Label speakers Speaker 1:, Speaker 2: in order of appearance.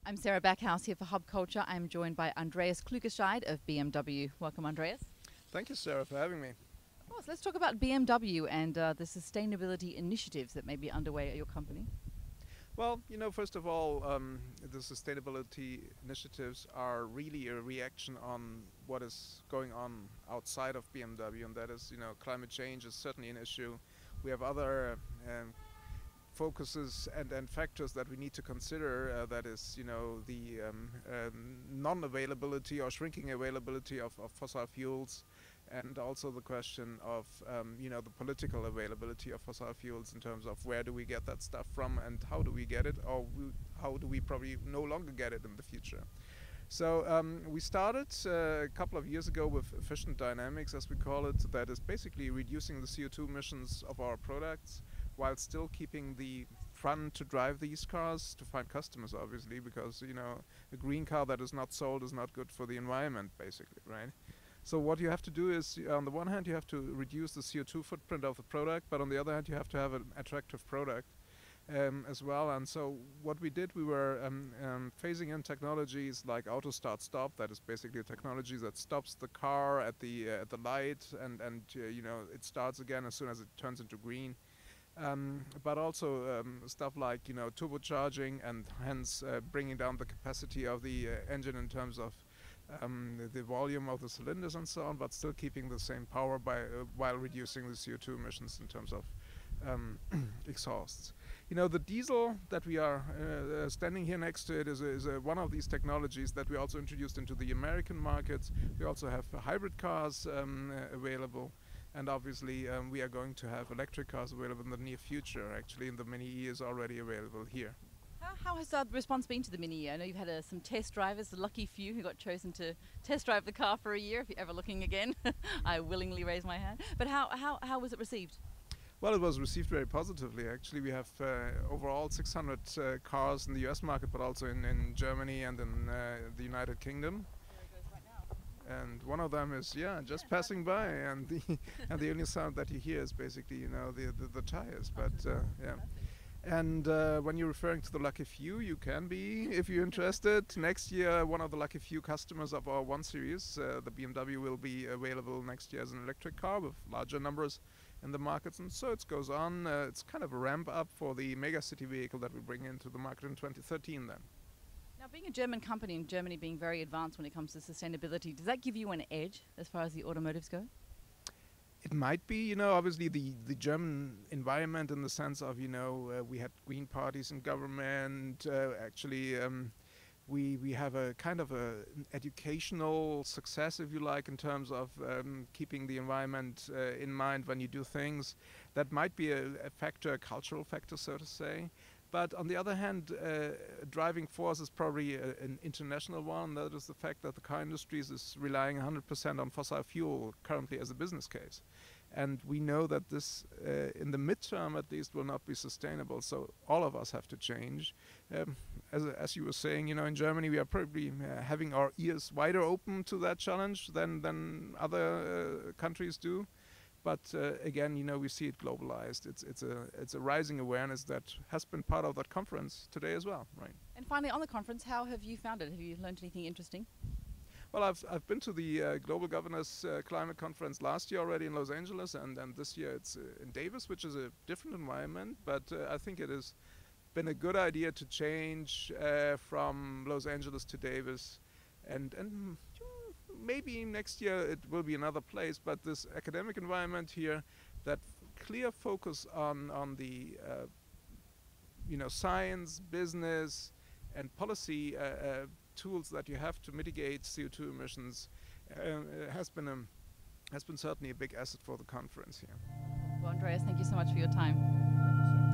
Speaker 1: I'm Sarah Backhouse here for Hub Culture. I'm joined by Andreas Klugescheid of BMW. Welcome, Andreas.
Speaker 2: Thank you, Sarah, for having me.
Speaker 1: Of course, let's talk about BMW and the sustainability initiatives that may be underway at your company.
Speaker 2: Well, first of all, the sustainability initiatives are really a reaction on what is going on outside of BMW, and that is, climate change is certainly an issue. We have other focuses and factors that we need to consider, that is, the non-availability or shrinking availability of fossil fuels, and also the question of the political availability of fossil fuels in terms of where do we get that stuff from and how do we get it, or how do we probably no longer get it in the future. So we started a couple of years ago with efficient dynamics, as we call it, that is basically reducing the CO2 emissions of our products while still keeping the fun to drive these cars, to find customers, obviously, because a green car that is not sold is not good for the environment, basically, right? So what you have to do is, on the one hand, you have to reduce the CO2 footprint of the product, but on the other hand, you have to have an attractive product as well. And so what we did, we were phasing in technologies like auto start stop. That is basically a technology that stops the car at the light, and it starts again as soon as it turns into green. But also stuff like turbocharging, and hence bringing down the capacity of the engine in terms of the volume of the cylinders and so on, but still keeping the same power while reducing the CO2 emissions in terms of exhausts. The diesel that we are standing here next to it is one of these technologies that we also introduced into the American markets. We also have hybrid cars available. And obviously, we are going to have electric cars available in the near future. Actually, and the Mini E is already available here.
Speaker 1: How has the response been to the Mini? I know you've had some test drivers, the lucky few who got chosen to test drive the car for a year. If you're ever looking again, I willingly raise my hand. But how was it received?
Speaker 2: Well, it was received very positively. Actually, we have overall 600 cars in the US market, but also in Germany and in the United Kingdom. And one of them is just passing by, and the only sound that you hear is basically the tires. But and when you're referring to the lucky few, you can be, if you're interested. Next year, one of the lucky few customers of our 1 Series, the BMW, will be available next year as an electric car with larger numbers in the markets, and so it goes on. It's kind of a ramp up for the megacity vehicle that we bring into the market in 2013 then.
Speaker 1: Now, being a German company and Germany being very advanced when it comes to sustainability, does that give you an edge as far as the automotives go?
Speaker 2: It might be, obviously the German environment, in the sense of, we had green parties in government. Actually, we have a kind of an educational success, if you like, in terms of keeping the environment in mind when you do things. That might be a factor, a cultural factor, so to say. But on the other hand, a driving force is probably an international one. That is the fact that the car industry is relying 100% on fossil fuel currently as a business case. And we know that this, in the midterm at least, will not be sustainable. So all of us have to change. As you were saying, in Germany we are probably having our ears wider open to that challenge than other countries do. But again, we see it globalized. It's a rising awareness that has been part of that conference today as well, right?
Speaker 1: And finally, on the conference, how have you found it? Have you learned anything interesting?
Speaker 2: Well, I've been to the Global Governors Climate Conference last year already in Los Angeles, and this year it's in Davis, which is a different environment. But I think it has been a good idea to change from Los Angeles to Davis, and maybe next year it will be another place, but this academic environment here, that clear focus on the science, business, and policy tools that you have to mitigate CO2 emissions has been certainly a big asset for the conference here.
Speaker 1: Well, Andreas, thank you so much for your time.
Speaker 2: Thank you, sir.